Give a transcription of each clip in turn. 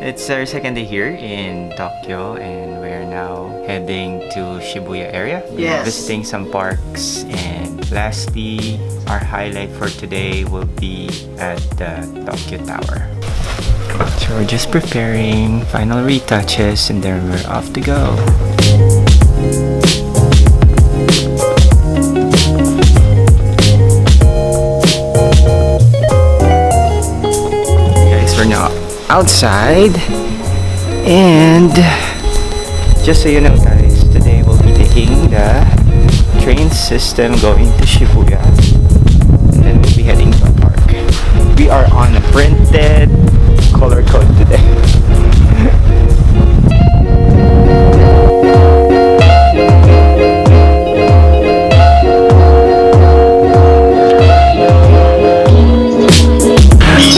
It's our second day here in Tokyo and we're now heading to Shibuya area. Yes. Visiting some parks, and lastly, our highlight for today will be at the Tokyo Tower. So we're just preparing final retouches and then we're off to go. Guys, we're now outside, and just so you know guys, today we'll be taking the train system going to Shibuya and then we'll be heading to a park. We are on a printed color code today.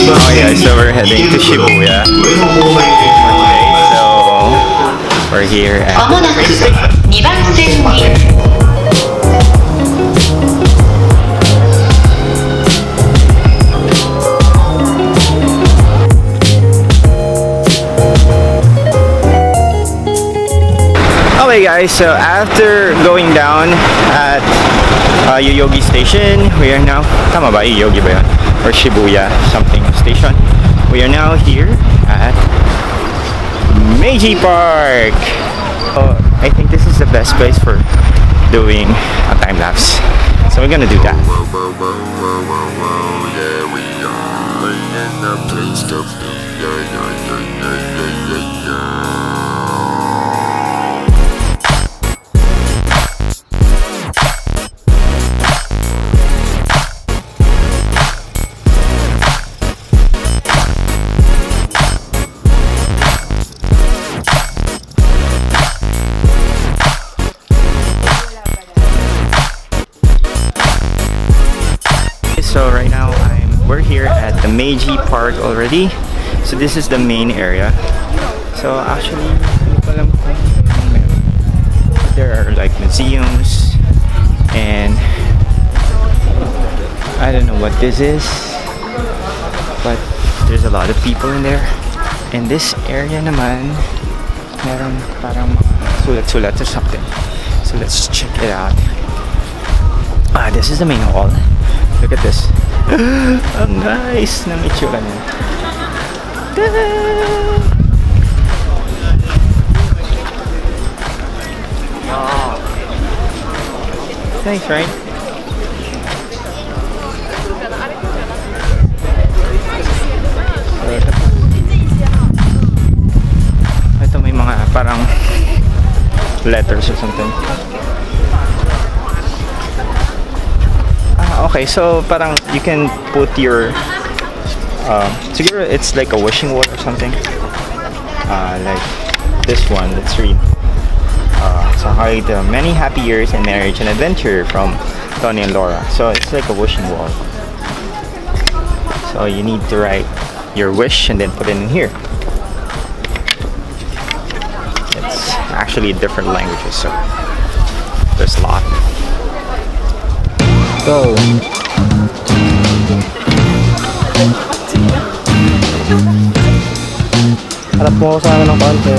Oh yeah, so we're heading to Shibuya. Okay, so we're here at the train station. Okay guys, so after going down at Yoyogi station, we are now, tama ba? Yoyogi ba yun? Or Shibuya something station. We are now here at Meiji Park. So I think this is the best place for doing a time lapse. So we're gonna do that. So right now we're here at the Meiji Park already. So this is the main area. So actually, there are like museums and I don't know what this is, but there's a lot of people in there. And this area naman, meron parang sulat-sulat or something. So let's check it out. This is the main hall. Look at this. Ang nice ng itsura niya. Wow. It's nice, right? Ito may mga parang letters or something. Okay, so parang you can put your siguro it's like a wishing wall or something, like this one. Let's read. So many happy years in marriage and adventure from Tony and Laura. So it's like a wishing wall. So you need to write your wish and then put it in here. It's actually different languages, so there's a lot. Go. Harap mo ako sa akin ng konti.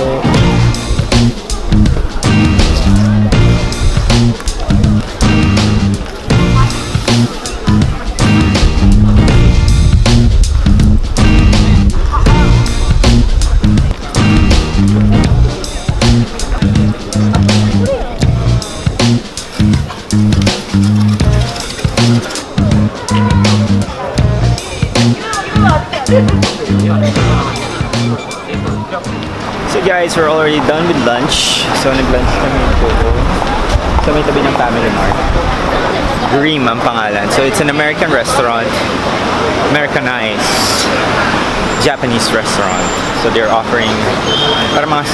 So guys, we're already done with lunch. So nag-lunch kami po sa may tabi ng Family Mart. Dream ang pangalan. So it's an American restaurant, Americanized Japanese restaurant. So they're offering para mga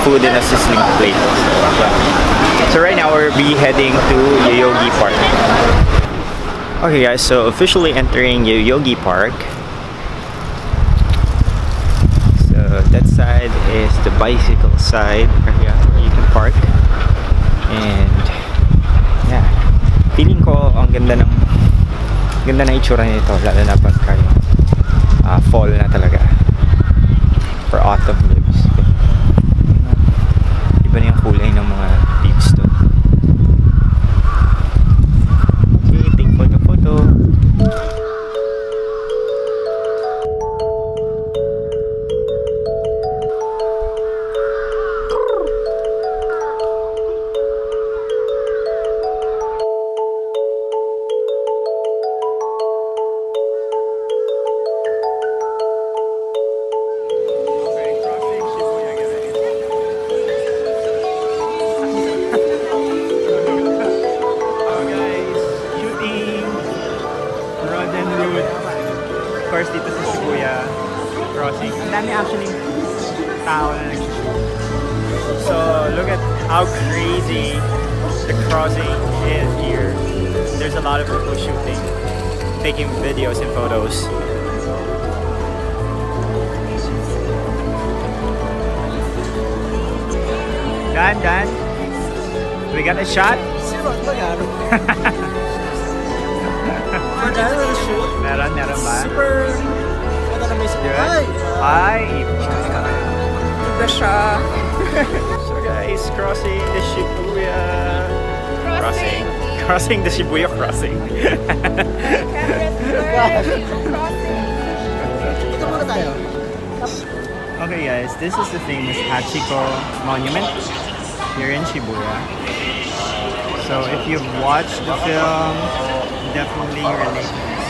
food in a sizzling plate. So right now we'll be heading to Yoyogi Park. Okay guys, so officially entering Yoyogi Park. That side is the bicycle side area where you can park, and yeah, feeling ko ang ganda ng itsura nito, lalo na pagka fall na talaga. for autumn leaves. Iba na yung kulay ng mga leaves doon. Okay, take photo. Of course, dito sa Shibuya crossing. Ang dami actually tao na nag-shoot. So, look at how crazy the crossing is here. There's a lot of people shooting, taking videos and photos. Dan, we got a shot? Meron ba? Super. Ano na may Good. Hi! Ito siya. So guys, crossing the Shibuya. Crossing the Shibuya crossing. Ito muna tayo. Okay guys, this is the famous Hachiko Monument here in Shibuya. So if you've watched the film, definitely relate to this.